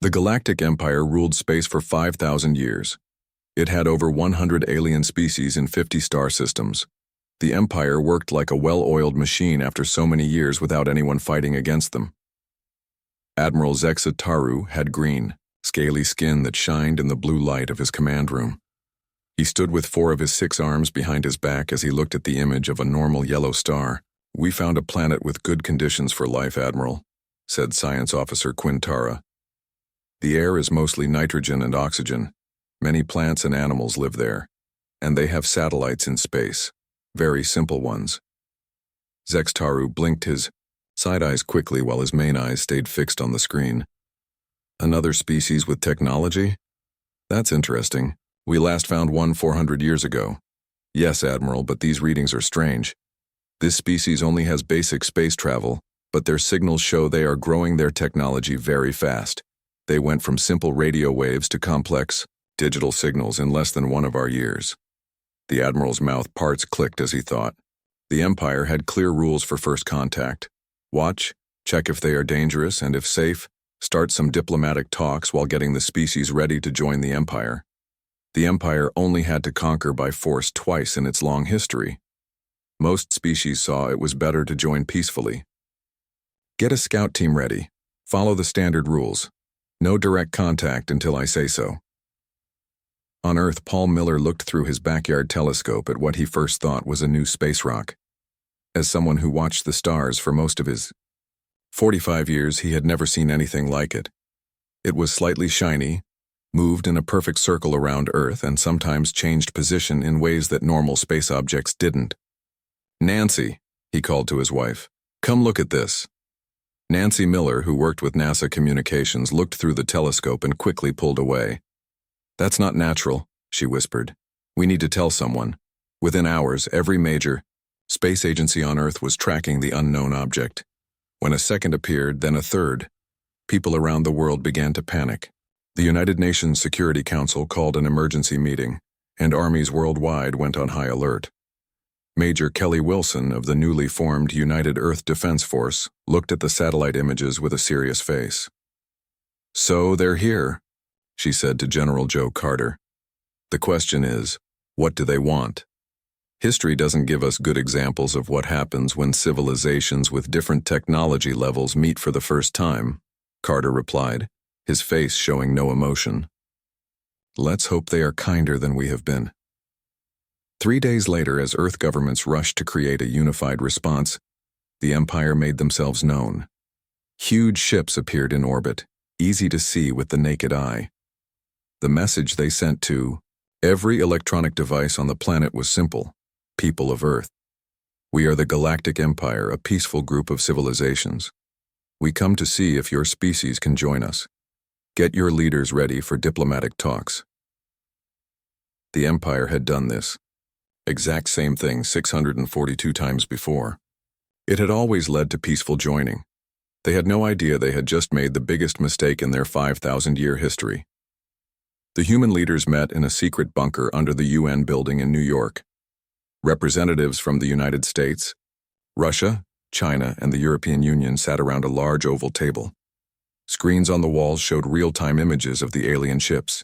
The Galactic Empire ruled space for 5,000 years. It had over 100 alien species in 50 star systems. The Empire worked like a well-oiled machine after so many years without anyone fighting against them. Admiral Zexa Taru had green, scaly skin that shined in the blue light of his command room. He stood with 4 of his 6 arms behind his back as he looked at the image of a normal yellow star. "We found a planet with good conditions for life, Admiral," said Science Officer Quintara. "The air is mostly nitrogen and oxygen. Many plants and animals live there, and they have satellites in space, very simple ones." Zextaru blinked his side eyes quickly while his main eyes stayed fixed on the screen. "Another species with technology? That's interesting. We last found one 400 years ago." "Yes, Admiral, but these readings are strange. This species only has basic space travel, but their signals show they are growing their technology very fast. They went from simple radio waves to complex, digital signals in less than 1 of our years." The Admiral's mouth parts clicked as he thought. The Empire had clear rules for first contact. Watch, check if they are dangerous, and if safe, start some diplomatic talks while getting the species ready to join the Empire. The Empire only had to conquer by force twice in its long history. Most species saw it was better to join peacefully. "Get a scout team ready. Follow the standard rules. No direct contact until I say so." On Earth, Paul Miller looked through his backyard telescope at what he first thought was a new space rock. As someone who watched the stars for most of his 45 years, he had never seen anything like it. It was slightly shiny, moved in a perfect circle around Earth, and sometimes changed position in ways that normal space objects didn't. "Nancy," he called to his wife, "come look at this." Nancy Miller, who worked with NASA Communications, looked through the telescope and quickly pulled away. "That's not natural," she whispered. "We need to tell someone." Within hours, every major space agency on Earth was tracking the unknown object. When a second appeared, then a third, people around the world began to panic. The United Nations Security Council called an emergency meeting, and armies worldwide went on high alert. Major Kelly Wilson of the newly formed United Earth Defense Force looked at the satellite images with a serious face. "So they're here," she said to General Joe Carter. "The question is, what do they want?" "History doesn't give us good examples of what happens when civilizations with different technology levels meet for the first time," Carter replied, his face showing no emotion. "Let's hope they are kinder than we have been." 3 days later, as Earth governments rushed to create a unified response, the Empire made themselves known. Huge ships appeared in orbit, easy to see with the naked eye. The message they sent to every electronic device on the planet was simple: people of Earth. We are the Galactic Empire, a peaceful group of civilizations. We come to see if your species can join us. Get your leaders ready for diplomatic talks. The Empire had done this exact same thing 642 times before. It had always led to peaceful joining. They had no idea they had just made the biggest mistake in their 5,000-year history. The human leaders met in a secret bunker under the UN building in New York. Representatives from the United States, Russia, China, and the European Union sat around a large oval table. Screens on the walls showed real-time images of the alien ships.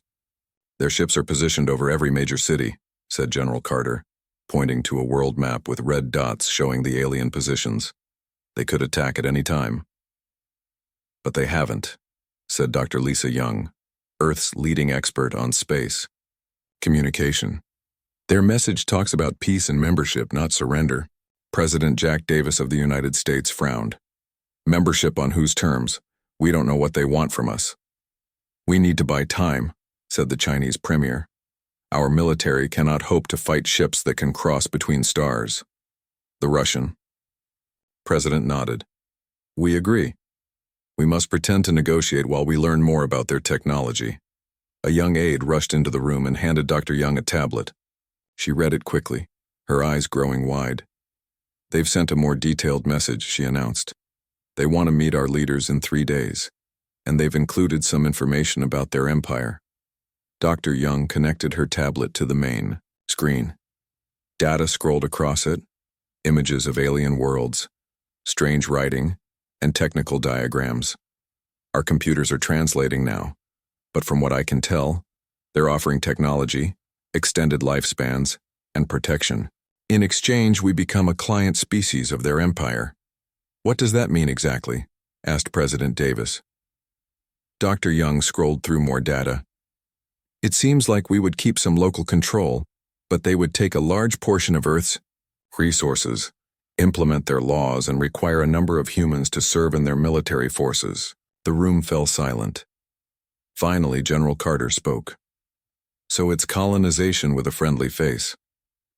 "Their ships are positioned over every major city," said General Carter, pointing to a world map with red dots showing the alien positions. "They could attack at any time." "But they haven't," said Dr. Lisa Young, Earth's leading expert on space communication. "Their message talks about peace and membership, not surrender." President Jack Davis of the United States frowned. "Membership on whose terms? We don't know what they want from us." "We need to buy time," said the Chinese premier. "Our military cannot hope to fight ships that can cross between stars." The Russian president nodded. "We agree. We must pretend to negotiate while we learn more about their technology." A young aide rushed into the room and handed Dr. Young a tablet. She read it quickly, her eyes growing wide. "They've sent a more detailed message," she announced. "They want to meet our leaders in 3 days, and they've included some information about their empire." Dr. Young connected her tablet to the main screen. Data scrolled across it, images of alien worlds, strange writing, and technical diagrams. Our computers are translating now, but from what I can tell, they're offering technology, extended lifespans, and protection. In exchange, we become a client species of their empire. What does that mean exactly? Asked President Davis. Dr. Young scrolled through more data. It seems like we would keep some local control, but they would take a large portion of Earth's resources, implement their laws, and require a number of humans to serve in their military forces. The room fell silent. Finally, General Carter spoke. So it's colonization with a friendly face.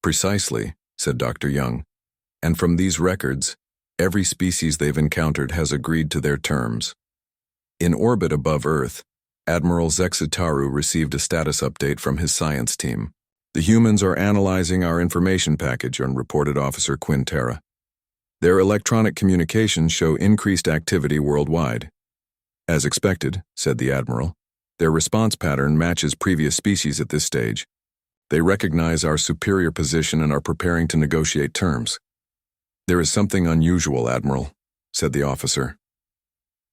Precisely, said Dr. Young. And from these records, every species they've encountered has agreed to their terms. In orbit above Earth, Admiral Zexitaru received a status update from his science team. The humans are analyzing our information package, reported Officer Quintera. Their electronic communications show increased activity worldwide. As expected, said the Admiral, their response pattern matches previous species at this stage. They recognize our superior position and are preparing to negotiate terms. There is something unusual, Admiral, said the officer.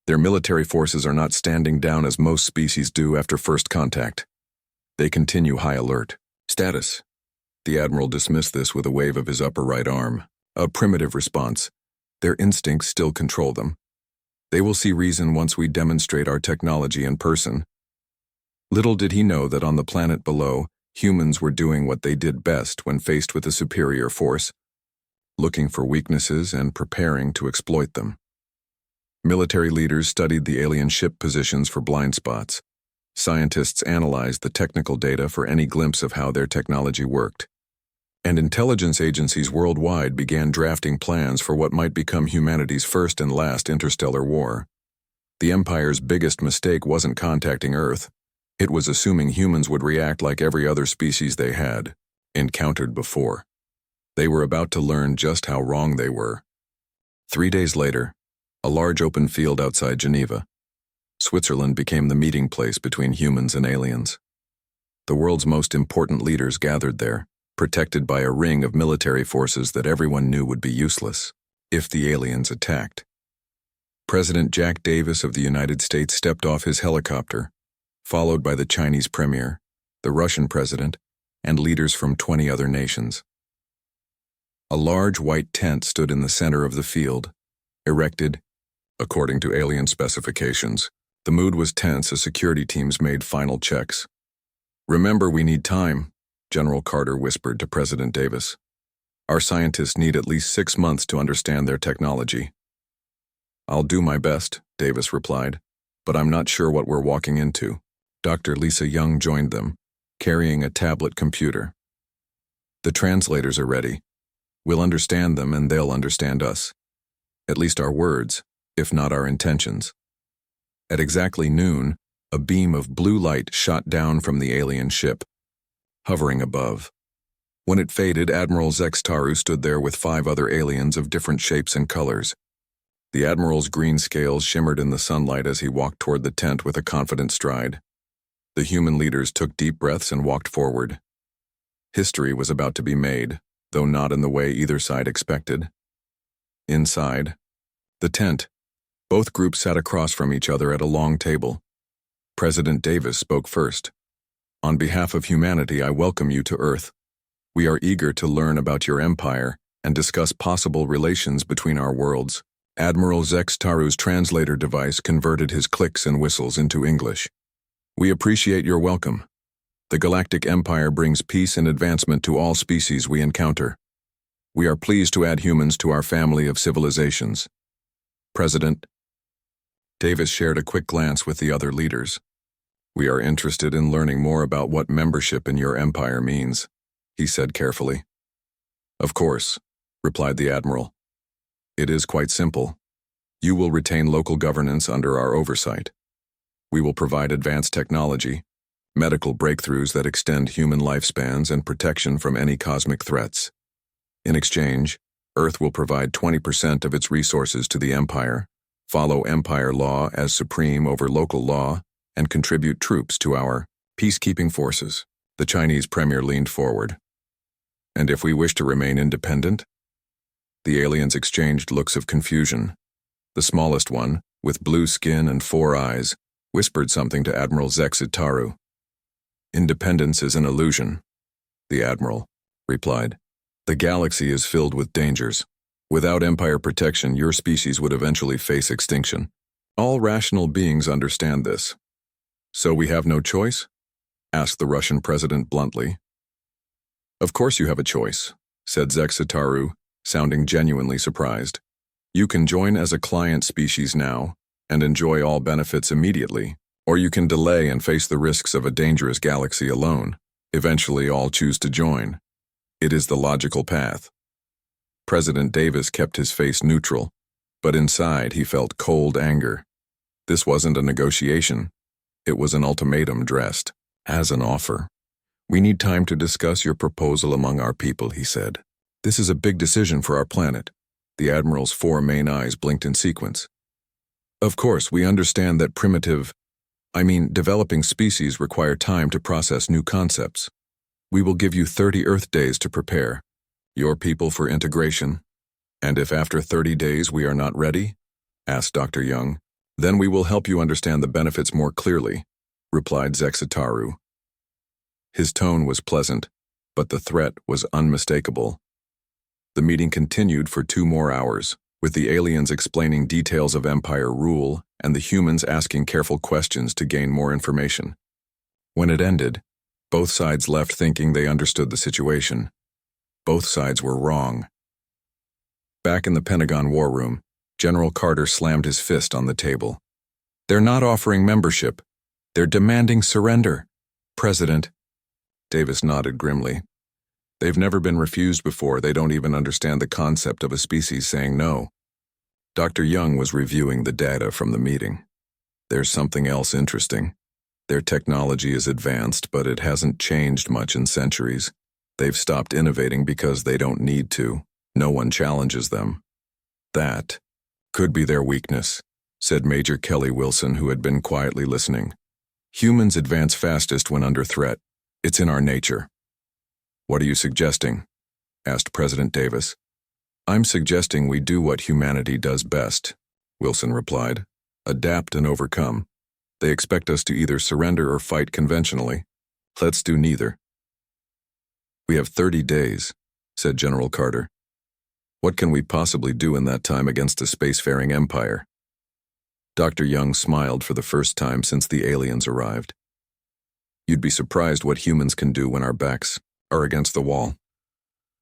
Their military forces are not standing down as most species do after first contact. They continue high alert. Status. The Admiral dismissed this with a wave of his upper right arm. A primitive response. Their instincts still control them. They will see reason once we demonstrate our technology in person. Little did he know that on the planet below, humans were doing what they did best when faced with a superior force, looking for weaknesses and preparing to exploit them. Military leaders studied the alien ship positions for blind spots. Scientists analyzed the technical data for any glimpse of how their technology worked. And intelligence agencies worldwide began drafting plans for what might become humanity's first and last interstellar war. The Empire's biggest mistake wasn't contacting Earth. It was assuming humans would react like every other species they had encountered before. They were about to learn just how wrong they were. 3 days later, a large open field outside Geneva, Switzerland became the meeting place between humans and aliens. The world's most important leaders gathered there, protected by a ring of military forces that everyone knew would be useless if the aliens attacked. President Jack Davis of the United States stepped off his helicopter, followed by the Chinese premier, the Russian president, and leaders from 20 other nations. A large white tent stood in the center of the field, erected according to alien specifications. The mood was tense as security teams made final checks. Remember, we need time, General Carter whispered to President Davis. Our scientists need at least 6 months to understand their technology. I'll do my best, Davis replied, but I'm not sure what we're walking into. Dr. Lisa Young joined them, carrying a tablet computer. The translators are ready. We'll understand them and they'll understand us. At least our words, if not our intentions. At exactly noon, a beam of blue light shot down from the alien ship, hovering above. When it faded, Admiral Zexitaru stood there with 5 other aliens of different shapes and colors. The Admiral's green scales shimmered in the sunlight as he walked toward the tent with a confident stride. The human leaders took deep breaths and walked forward. History was about to be made, though not in the way either side expected. Inside the tent, both groups sat across from each other at a long table. President Davis spoke first. On behalf of humanity, I welcome you to Earth. We are eager to learn about your empire and discuss possible relations between our worlds. Admiral Zexitaru's translator device converted his clicks and whistles into English. We appreciate your welcome. The Galactic Empire brings peace and advancement to all species we encounter. We are pleased to add humans to our family of civilizations. President Davis shared a quick glance with the other leaders. We are interested in learning more about what membership in your empire means, he said carefully. Of course, replied the Admiral. It is quite simple. You will retain local governance under our oversight. We will provide advanced technology, medical breakthroughs that extend human lifespans and protection from any cosmic threats. In exchange, Earth will provide 20% of its resources to the Empire, follow Empire law as supreme over local law, and contribute troops to our peacekeeping forces. The Chinese premier leaned forward. And if we wish to remain independent? The aliens exchanged looks of confusion. The smallest one, with blue skin and 4 eyes, whispered something to Admiral Zexitaru. "Independence is an illusion," the Admiral replied. "The galaxy is filled with dangers. Without Empire protection, your species would eventually face extinction. All rational beings understand this." "So we have no choice?" asked the Russian president bluntly. "Of course you have a choice," said Zexitaru, sounding genuinely surprised. "You can join as a client species now and enjoy all benefits immediately, or you can delay and face the risks of a dangerous galaxy alone. Eventually all choose to join. It is the logical path." President Davis kept his face neutral, but inside he felt cold anger. This wasn't a negotiation. It was an ultimatum dressed as an offer. "We need time to discuss your proposal among our people," he said. "This is a big decision for our planet." The Admiral's 4 main eyes blinked in sequence. "Of course, we understand that developing species require time to process new concepts. We will give you 30 Earth days to prepare your people for integration. And if after 30 days we are not ready," asked Dr. Young, "then we will help you understand the benefits more clearly," replied Zexitaru. His tone was pleasant, but the threat was unmistakable. The meeting continued for 2 more hours, with the aliens explaining details of Empire rule and the humans asking careful questions to gain more information. When it ended, both sides left thinking they understood the situation. Both sides were wrong. Back in the Pentagon War Room, General Carter slammed his fist on the table. "They're not offering membership. They're demanding surrender, President." Davis nodded grimly. "They've never been refused before. They don't even understand the concept of a species saying no." Dr. Young was reviewing the data from the meeting. "There's something else interesting. Their technology is advanced, but it hasn't changed much in centuries. They've stopped innovating because they don't need to. No one challenges them. That could be their weakness," said Major Kelly Wilson, who had been quietly listening. "Humans advance fastest when under threat. It's in our nature." "What are you suggesting?" asked President Davis. "I'm suggesting we do what humanity does best," Wilson replied. "Adapt and overcome. They expect us to either surrender or fight conventionally. Let's do neither." "We have 30 days, said General Carter. "What can we possibly do in that time against a spacefaring empire?" Dr. Young smiled for the first time since the aliens arrived. "You'd be surprised what humans can do when our backs are against the wall."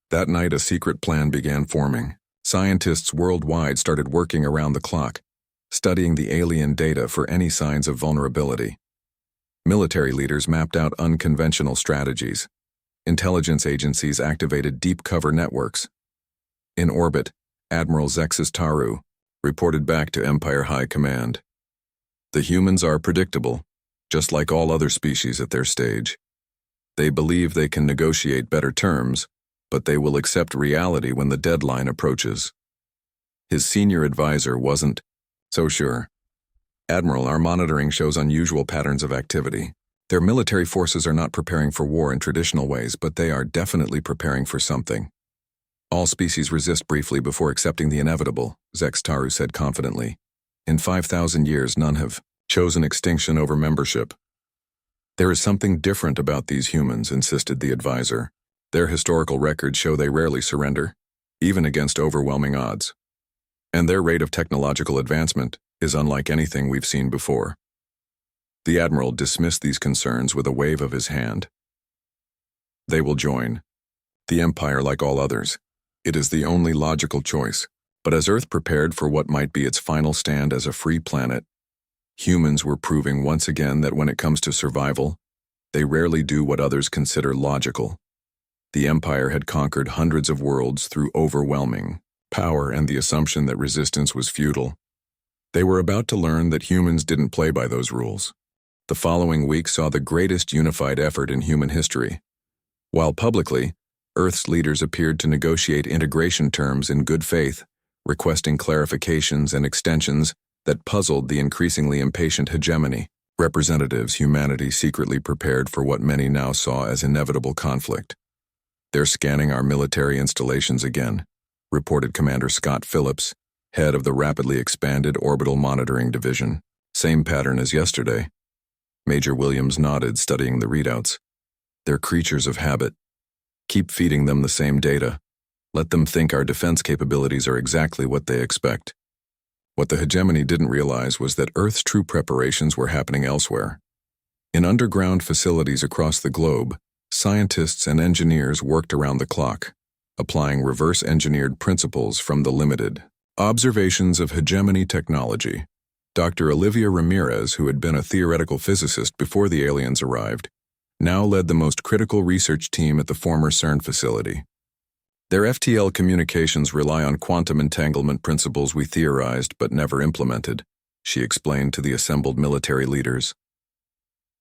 That night, a secret plan began forming. Scientists worldwide started working around the clock, studying the alien data for any signs of vulnerability. Military leaders mapped out unconventional strategies. Intelligence agencies activated deep cover networks. In orbit, Admiral Zexitaru reported back to Empire High Command. "The humans are predictable, just like all other species at their stage. They believe they can negotiate better terms, but they will accept reality when the deadline approaches." His senior advisor wasn't so sure. "Admiral, our monitoring shows unusual patterns of activity. Their military forces are not preparing for war in traditional ways, but they are definitely preparing for something. All species resist briefly before accepting the inevitable," Zexitaru said confidently. "In 5,000 years, none have chosen extinction over membership." "There is something different about these humans," insisted the advisor. "Their historical records show they rarely surrender, even against overwhelming odds. And their rate of technological advancement is unlike anything we've seen before." The Admiral dismissed these concerns with a wave of his hand. "They will join the Empire like all others. It is the only logical choice. But as Earth prepared for what might be its final stand as a free planet, humans were proving once again that when it comes to survival, they rarely do what others consider logical. The Empire had conquered hundreds of worlds through overwhelming power and the assumption that resistance was futile. They were about to learn that humans didn't play by those rules. The following week saw the greatest unified effort in human history. While publicly, Earth's leaders appeared to negotiate integration terms in good faith, requesting clarifications and extensions that puzzled the increasingly impatient hegemony. Representatives, humanity secretly prepared for what many now saw as inevitable conflict. "They're scanning our military installations again," reported Commander Scott Phillips, head of the rapidly expanded Orbital Monitoring Division. Same pattern as yesterday. Major Williams nodded, studying the readouts. They're creatures of habit. Keep feeding them the same data. Let them think our defense capabilities are exactly what they expect. What the hegemony didn't realize was that Earth's true preparations were happening elsewhere. In underground facilities across the globe, scientists and engineers worked around the clock, applying reverse-engineered principles from the limited observations of hegemony technology. Dr. Olivia Ramirez, who had been a theoretical physicist before the aliens arrived, now led the most critical research team at the former CERN facility. Their FTL communications rely on quantum entanglement principles we theorized but never implemented, she explained to the assembled military leaders.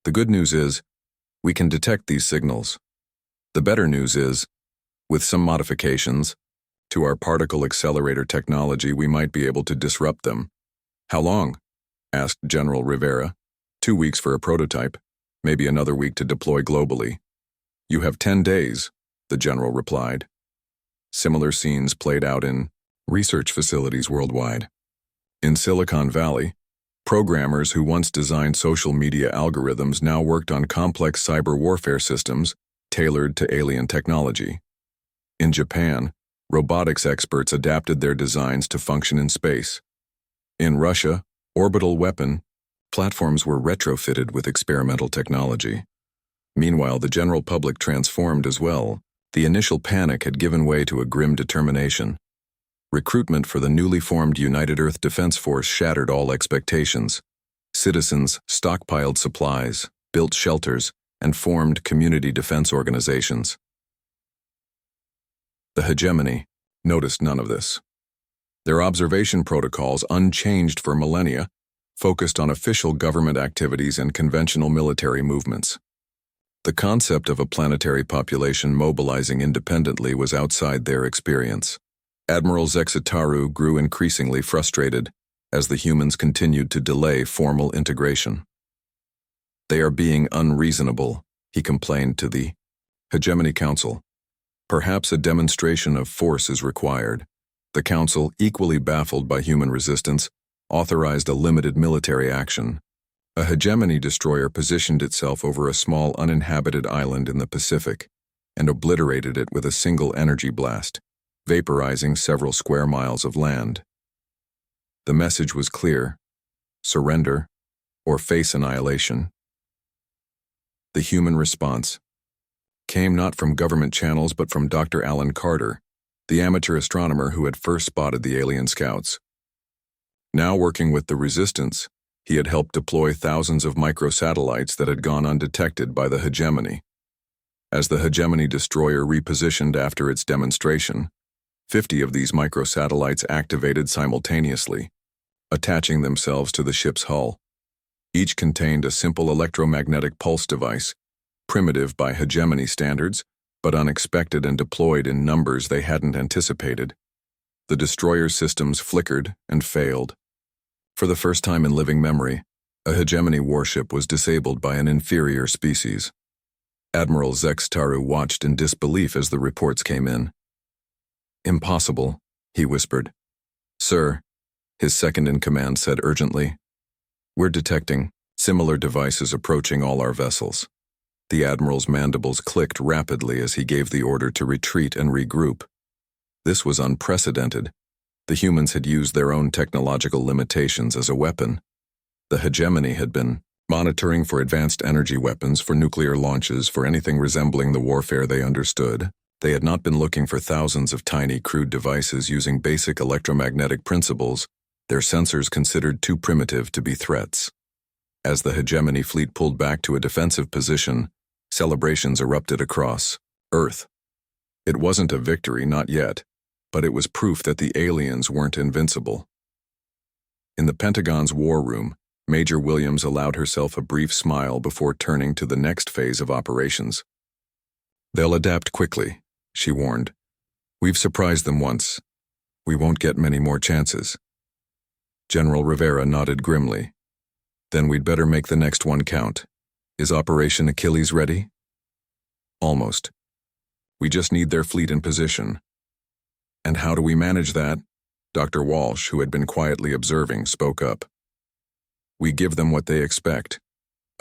The good news is, we can detect these signals. The better news is, with some modifications to our particle accelerator technology, we might be able to disrupt them. How long? Asked General Rivera. 2 weeks for a prototype, maybe another week to deploy globally. You have 10 days, the general replied. Similar scenes played out in research facilities worldwide. In Silicon Valley, programmers who once designed social media algorithms now worked on complex cyber warfare systems tailored to alien technology. In Japan, robotics experts adapted their designs to function in space. In Russia, orbital weapon platforms were retrofitted with experimental technology. Meanwhile, the general public transformed as well. The initial panic had given way to a grim determination. Recruitment for the newly formed United Earth Defense Force shattered all expectations. Citizens stockpiled supplies, built shelters, and formed community defense organizations. The hegemony noticed none of this. Their observation protocols, unchanged for millennia, focused on official government activities and conventional military movements. The concept of a planetary population mobilizing independently was outside their experience. Admiral Zexitaru grew increasingly frustrated as the humans continued to delay formal integration. They are being unreasonable, he complained to the Hegemony Council. Perhaps a demonstration of force is required. The Council, equally baffled by human resistance, authorized a limited military action. A hegemony destroyer positioned itself over a small uninhabited island in the Pacific and obliterated it with a single energy blast, vaporizing several square miles of land. The message was clear: surrender or face annihilation. The human response came not from government channels but from Dr. Alan Carter, the amateur astronomer who had first spotted the alien scouts. Now working with the resistance, he had helped deploy thousands of microsatellites that had gone undetected by the hegemony. As the hegemony destroyer repositioned after its demonstration, 50 of these microsatellites activated simultaneously, attaching themselves to the ship's hull. Each contained a simple electromagnetic pulse device, primitive by hegemony standards, but unexpected and deployed in numbers they hadn't anticipated. The destroyer systems flickered and failed. For the first time in living memory, a hegemony warship was disabled by an inferior species. Admiral Zexitaru watched in disbelief as the reports came in. Impossible, he whispered. Sir, his second-in-command said urgently. We're detecting similar devices approaching all our vessels. The admiral's mandibles clicked rapidly as he gave the order to retreat and regroup. This was unprecedented. The humans had used their own technological limitations as a weapon. The hegemony had been monitoring for advanced energy weapons, for nuclear launches, for anything resembling the warfare they understood. They had not been looking for thousands of tiny, crude devices using basic electromagnetic principles, their sensors considered too primitive to be threats. As the hegemony fleet pulled back to a defensive position, celebrations erupted across Earth. It wasn't a victory, not yet, but it was proof that the aliens weren't invincible. In the Pentagon's war room, Major Williams allowed herself a brief smile before turning to the next phase of operations. They'll adapt quickly, she warned. We've surprised them once. We won't get many more chances. General Rivera nodded grimly. Then we'd better make the next one count. Is Operation Achilles ready? Almost. We just need their fleet in position. And how do we manage that? Dr. Walsh, who had been quietly observing, spoke up. We give them what they expect.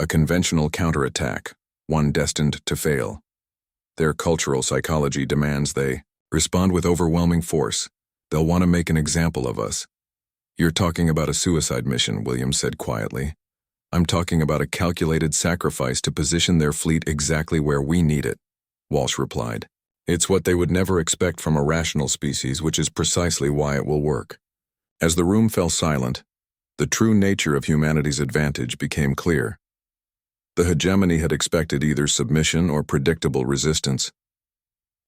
A conventional counterattack, one destined to fail. Their cultural psychology demands they respond with overwhelming force. They'll want to make an example of us. You're talking about a suicide mission, Williams said quietly. I'm talking about a calculated sacrifice to position their fleet exactly where we need it, Walsh replied. It's what they would never expect from a rational species, which is precisely why it will work. As the room fell silent, the true nature of humanity's advantage became clear. The hegemony had expected either submission or predictable resistance.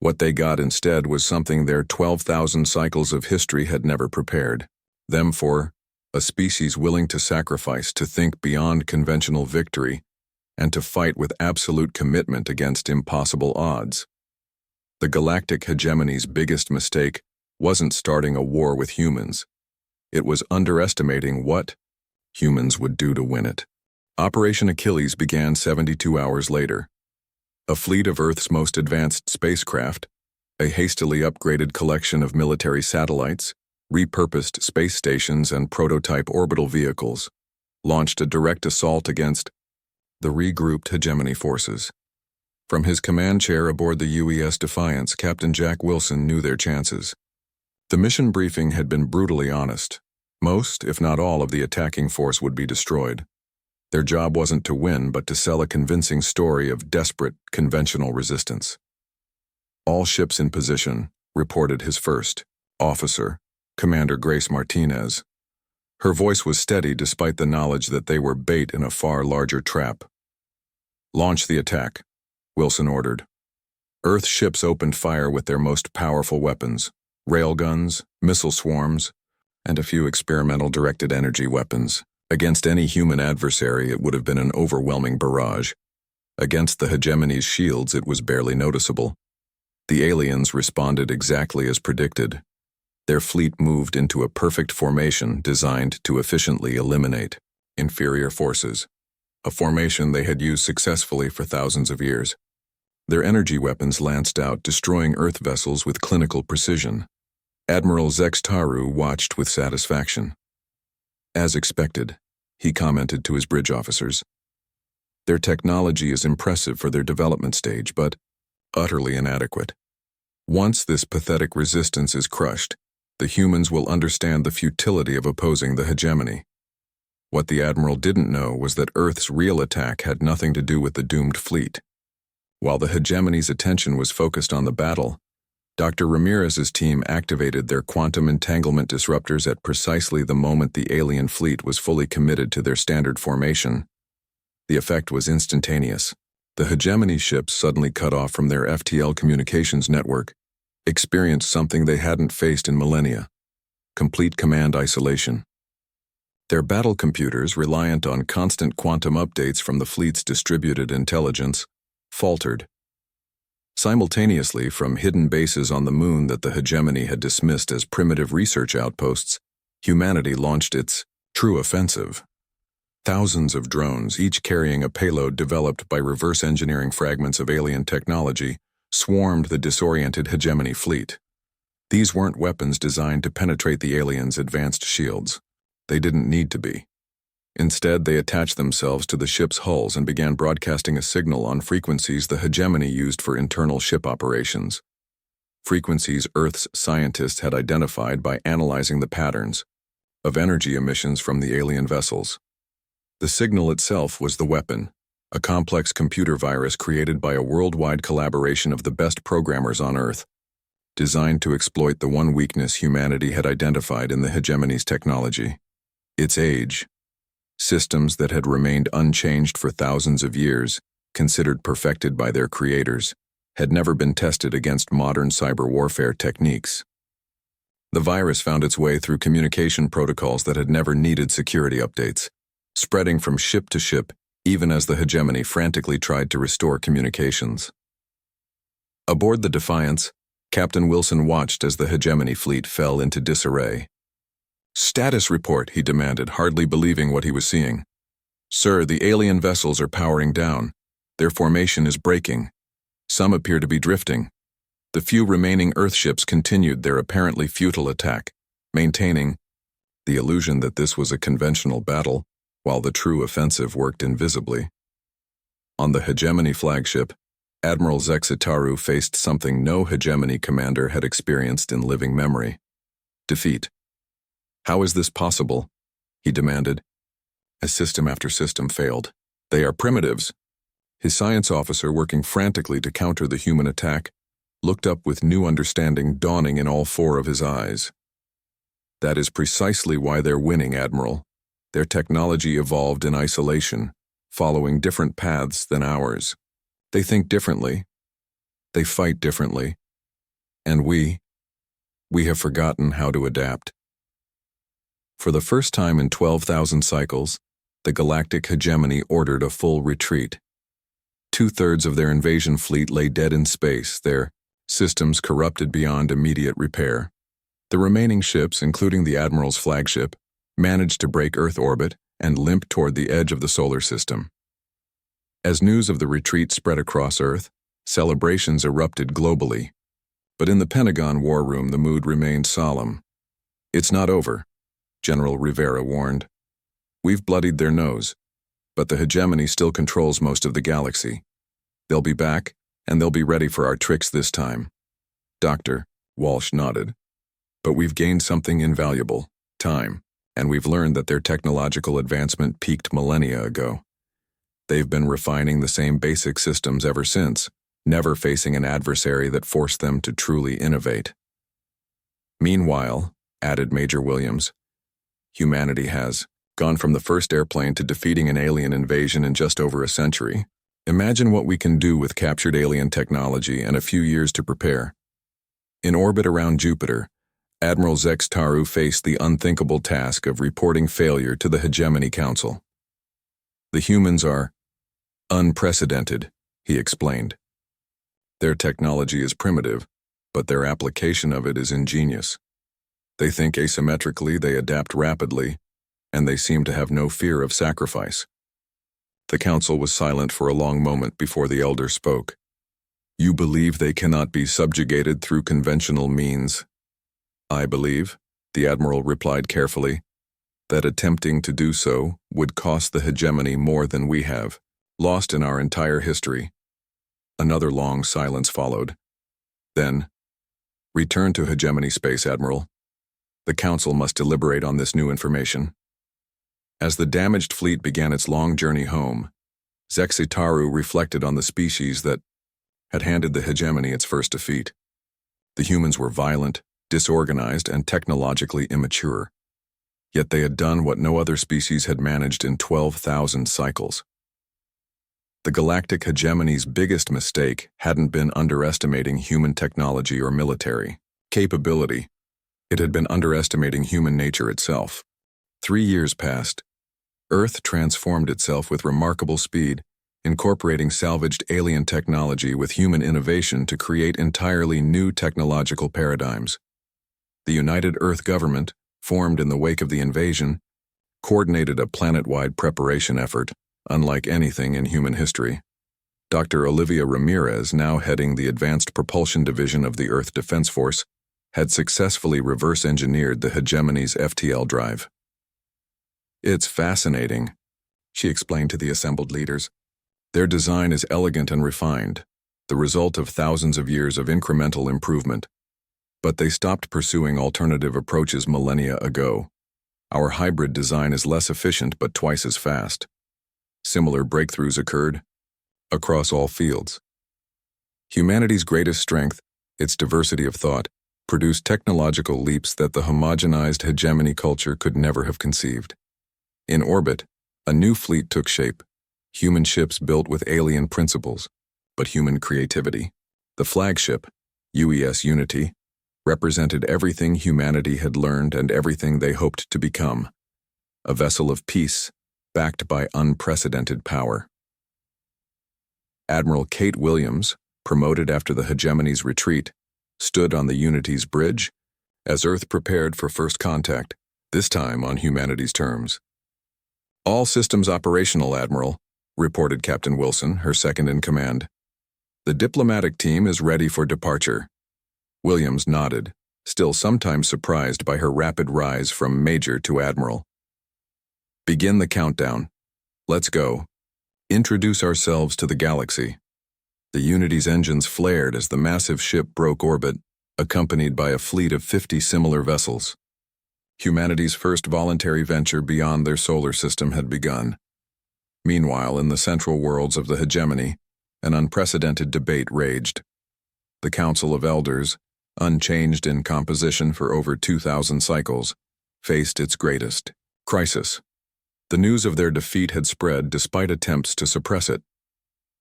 What they got instead was something their 12,000 cycles of history had never prepared them for, a species willing to sacrifice, to think beyond conventional victory, and to fight with absolute commitment against impossible odds. The Galactic hegemony's biggest mistake wasn't starting a war with humans. It was underestimating what humans would do to win it. Operation Achilles began 72 hours later. A fleet of Earth's most advanced spacecraft, a hastily upgraded collection of military satellites, repurposed space stations and prototype orbital vehicles, launched a direct assault against the regrouped hegemony forces. From his command chair aboard the UES Defiance, Captain Jack Wilson knew their chances. The mission briefing had been brutally honest. Most, if not all, of the attacking force would be destroyed. Their job wasn't to win, but to sell a convincing story of desperate, conventional resistance. All ships in position, reported his first officer, Commander Grace Martinez. Her voice was steady despite the knowledge that they were bait in a far larger trap. Launch the attack, Wilson ordered. Earth ships opened fire with their most powerful weapons, railguns, missile swarms, and a few experimental directed energy weapons. Against any human adversary, it would have been an overwhelming barrage. Against the hegemony's shields, it was barely noticeable. The aliens responded exactly as predicted. Their fleet moved into a perfect formation designed to efficiently eliminate inferior forces, a formation they had used successfully for thousands of years. Their energy weapons lanced out, destroying Earth vessels with clinical precision. Admiral Zex Taru watched with satisfaction. As expected, he commented to his bridge officers. Their technology is impressive for their development stage, but utterly inadequate. Once this pathetic resistance is crushed, the humans will understand the futility of opposing the hegemony. What the Admiral didn't know was that Earth's real attack had nothing to do with the doomed fleet. While the hegemony's attention was focused on the battle, Dr. Ramirez's team activated their quantum entanglement disruptors at precisely the moment the alien fleet was fully committed to their standard formation. The effect was instantaneous. The hegemony ships, suddenly cut off from their FTL communications network, experienced something they hadn't faced in millennia: complete command isolation. Their battle computers, reliant on constant quantum updates from the fleet's distributed intelligence, faltered. Simultaneously, from hidden bases on the moon that the hegemony had dismissed as primitive research outposts, humanity launched its true offensive. Thousands of drones, each carrying a payload developed by reverse engineering fragments of alien technology, swarmed the disoriented hegemony fleet. These weren't weapons designed to penetrate the aliens' advanced shields. They didn't need to be. Instead, they attached themselves to the ship's hulls and began broadcasting a signal on frequencies the hegemony used for internal ship operations. Frequencies Earth's scientists had identified by analyzing the patterns of energy emissions from the alien vessels. The signal itself was the weapon, a complex computer virus created by a worldwide collaboration of the best programmers on Earth, designed to exploit the one weakness humanity had identified in the hegemony's technology: its age. Systems that had remained unchanged for thousands of years, considered perfected by their creators, had never been tested against modern cyber warfare techniques. The virus found its way through communication protocols that had never needed security updates, spreading from ship to ship even as the hegemony frantically tried to restore communications. Aboard the Defiance, Captain Wilson watched as the hegemony fleet fell into disarray. "Status report," he demanded, hardly believing what he was seeing. "Sir, the alien vessels are powering down. Their formation is breaking. Some appear to be drifting." The few remaining Earth ships continued their apparently futile attack, maintaining the illusion that this was a conventional battle, while the true offensive worked invisibly. On the Hegemony flagship, Admiral Zexitaru faced something no Hegemony commander had experienced in living memory: defeat. "How is this possible?" he demanded, as system after system failed. "They are primitives." His science officer, working frantically to counter the human attack, looked up with new understanding dawning in all four of his eyes. "That is precisely why they're winning, Admiral. Their technology evolved in isolation, following different paths than ours. They think differently. They fight differently. And we have forgotten how to adapt." For the first time in 12,000 cycles, the Galactic Hegemony ordered a full retreat. 2/3 of their invasion fleet lay dead in space, their systems corrupted beyond immediate repair. The remaining ships, including the Admiral's flagship, managed to break Earth orbit and limp toward the edge of the solar system. As news of the retreat spread across Earth, celebrations erupted globally. But in the Pentagon war room, the mood remained solemn. "It's not over," General Rivera warned. "We've bloodied their nose, but the Hegemony still controls most of the galaxy. They'll be back, and they'll be ready for our tricks this time." Dr. Walsh nodded. "But we've gained something invaluable: time, and we've learned that their technological advancement peaked millennia ago. They've been refining the same basic systems ever since, never facing an adversary that forced them to truly innovate." "Meanwhile," added Major Williams, "humanity has gone from the first airplane to defeating an alien invasion in just over a century. Imagine what we can do with captured alien technology and a few years to prepare." In orbit around Jupiter, Admiral Zexitaru faced the unthinkable task of reporting failure to the Hegemony Council. "The humans are unprecedented," he explained. "Their technology is primitive, but their application of it is ingenious. They think asymmetrically, they adapt rapidly, and they seem to have no fear of sacrifice." The council was silent for a long moment before the elder spoke. "You believe they cannot be subjugated through conventional means?" "I believe," the Admiral replied carefully, "that attempting to do so would cost the Hegemony more than we have lost in our entire history." Another long silence followed. Then, "Return to Hegemony space, Admiral. The Council must deliberate on this new information." As the damaged fleet began its long journey home, Zexitaru reflected on the species that had handed the Hegemony its first defeat. The humans were violent, disorganized, and technologically immature. Yet they had done what no other species had managed in 12,000 cycles. The Galactic Hegemony's biggest mistake hadn't been underestimating human technology or military capability. It had been underestimating human nature itself. 3 years passed. Earth transformed itself with remarkable speed, incorporating salvaged alien technology with human innovation to create entirely new technological paradigms. The United Earth Government, formed in the wake of the invasion, coordinated a planet-wide preparation effort, unlike anything in human history. Dr. Olivia Ramirez, now heading the Advanced Propulsion Division of the Earth Defense Force, had successfully reverse-engineered the Hegemony's FTL drive. "It's fascinating," she explained to the assembled leaders. "Their design is elegant and refined, the result of thousands of years of incremental improvement. But they stopped pursuing alternative approaches millennia ago. Our hybrid design is less efficient but twice as fast." Similar breakthroughs occurred across all fields. Humanity's greatest strength, its diversity of thought, produced technological leaps that the homogenized hegemony culture could never have conceived. In orbit, a new fleet took shape, human ships built with alien principles, but human creativity. The flagship, UES Unity, represented everything humanity had learned and everything they hoped to become: a vessel of peace, backed by unprecedented power. Admiral Kate Williams, promoted after the Hegemony's retreat, stood on the Unity's bridge as Earth prepared for first contact, this time on humanity's terms. "All systems operational, Admiral," reported Captain Wilson, her second-in-command. "The diplomatic team is ready for departure." Williams nodded, still sometimes surprised by her rapid rise from major to admiral. Begin the countdown. Let's go. Introduce ourselves to the galaxy. The Unity's engines flared as the massive ship broke orbit, accompanied by a fleet of 50 similar vessels. Humanity's first voluntary venture beyond their solar system had begun. Meanwhile, in the central worlds of the hegemony, an unprecedented debate raged. The Council of Elders, unchanged in composition for over 2,000 cycles, faced its greatest crisis. The news of their defeat had spread despite attempts to suppress it.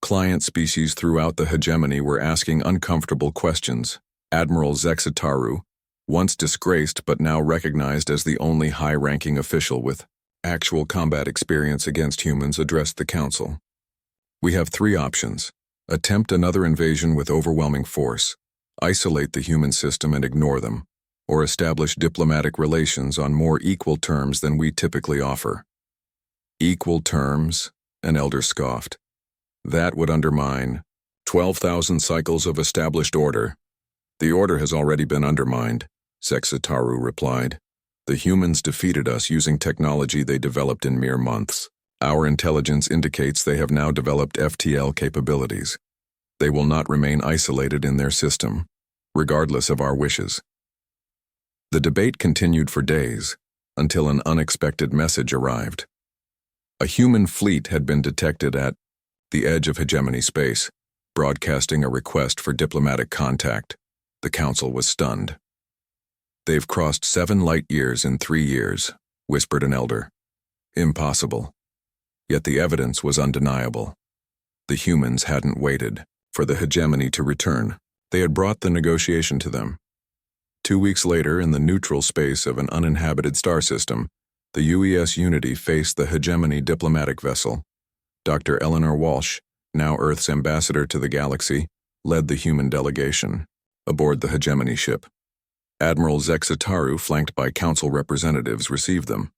Client species throughout the hegemony were asking uncomfortable questions. Admiral Zexitaru, once disgraced but now recognized as the only high-ranking official with actual combat experience against humans, addressed the council. We have 3 options. Attempt another invasion with overwhelming force, isolate the human system and ignore them, or establish diplomatic relations on more equal terms than we typically offer. Equal terms? An elder scoffed. That would undermine 12,000 cycles of established order. The order has already been undermined, Zexitaru replied. The humans defeated us using technology they developed in mere months. Our intelligence indicates they have now developed FTL capabilities. They will not remain isolated in their system, regardless of our wishes. The debate continued for days, until an unexpected message arrived. A human fleet had been detected at the edge of hegemony space, broadcasting a request for diplomatic contact. The council was stunned. They've crossed 7 light years in 3 years, whispered an elder. Impossible. Yet the evidence was undeniable. The humans hadn't waited for the hegemony to return. They had brought the negotiation to them. 2 weeks later, in the neutral space of an uninhabited star system, the UES Unity faced the hegemony diplomatic vessel. Dr. Eleanor Walsh, now Earth's ambassador to the galaxy, led the human delegation. Aboard the hegemony ship, Admiral Zexitaru, flanked by council representatives, received them.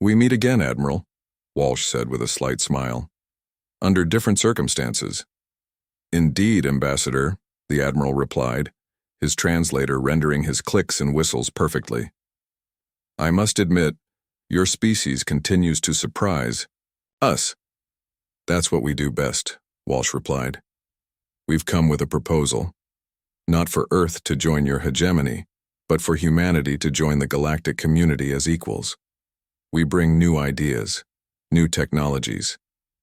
We meet again, Admiral, Walsh said with a slight smile. Under different circumstances. Indeed, Ambassador, the Admiral replied, his translator rendering his clicks and whistles perfectly. I must admit, your species continues to surprise us. That's what we do best, Walsh replied. We've come with a proposal. Not for Earth to join your hegemony, but for humanity to join the galactic community as equals. We bring new ideas, new technologies,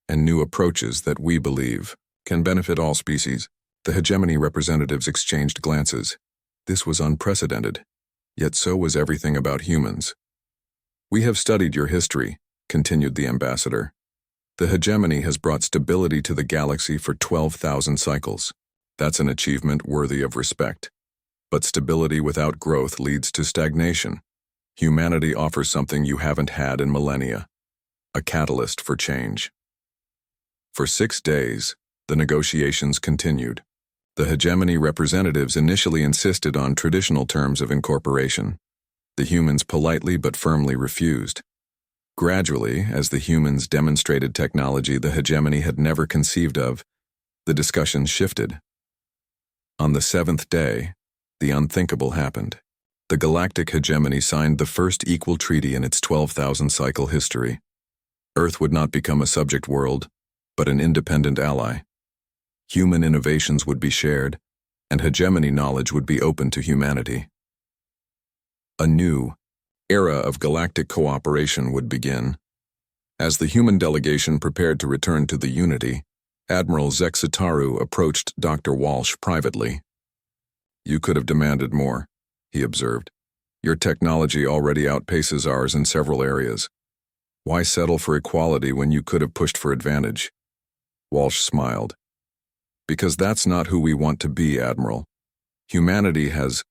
and new approaches that we believe can benefit all species. The hegemony representatives exchanged glances. This was unprecedented, yet so was everything about humans. We have studied your history, continued the ambassador. The hegemony has brought stability to the galaxy for 12,000 cycles. That's an achievement worthy of respect. But stability without growth leads to stagnation. Humanity offers something you haven't had in millennia, a catalyst for change. For 6 days, the negotiations continued. The hegemony representatives initially insisted on traditional terms of incorporation. The humans politely but firmly refused. Gradually, as the humans demonstrated technology the hegemony had never conceived of, the discussions shifted. On the 7th day, the unthinkable happened. The galactic hegemony signed the first equal treaty in its 12,000 cycle history. Earth would not become a subject world, but an independent ally. Human innovations would be shared, and hegemony knowledge would be open to humanity. A new era of galactic cooperation would begin. As the human delegation prepared to return to the Unity, Admiral Zexitaru approached Dr. Walsh privately. You could have demanded more, he observed. Your technology already outpaces ours in several areas. Why settle for equality when you could have pushed for advantage? Walsh smiled. Because that's not who we want to be, Admiral. Humanity has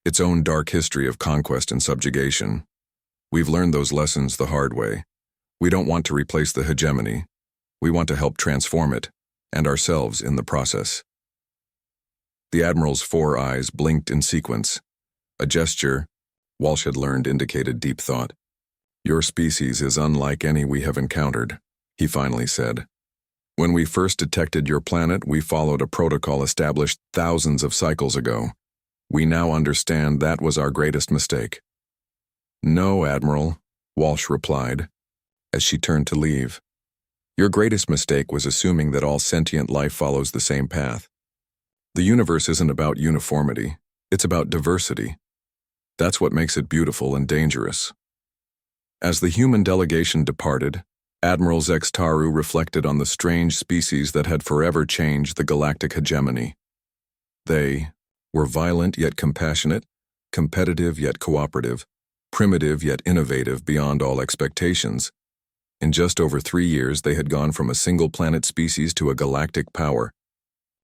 its own dark history of conquest and subjugation. We've learned those lessons the hard way. We don't want to replace the hegemony. We want to help transform it, and ourselves in the process. The Admiral's 4 eyes blinked in sequence. A gesture, Walsh had learned, indicated deep thought. Your species is unlike any we have encountered, he finally said. When we first detected your planet, we followed a protocol established thousands of cycles ago. We now understand that was our greatest mistake. No, Admiral, Walsh replied, as she turned to leave. Your greatest mistake was assuming that all sentient life follows the same path. The universe isn't about uniformity, it's about diversity. That's what makes it beautiful and dangerous. As the human delegation departed, Admiral Zextaru reflected on the strange species that had forever changed the galactic hegemony. They were violent yet compassionate, competitive yet cooperative, primitive yet innovative beyond all expectations. In just over 3 years, they had gone from a single-planet species to a galactic power.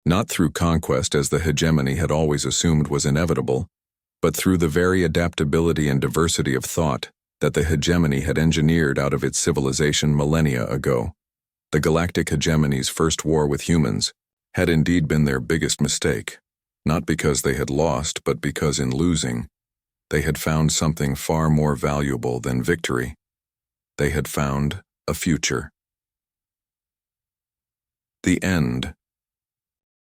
Not through conquest, as the hegemony had always assumed was inevitable, but through the very adaptability and diversity of thought that the hegemony had engineered out of its civilization millennia ago. The galactic hegemony's first war with humans had indeed been their biggest mistake, not because they had lost, but because in losing, they had found something far more valuable than victory. They had found a future. The end.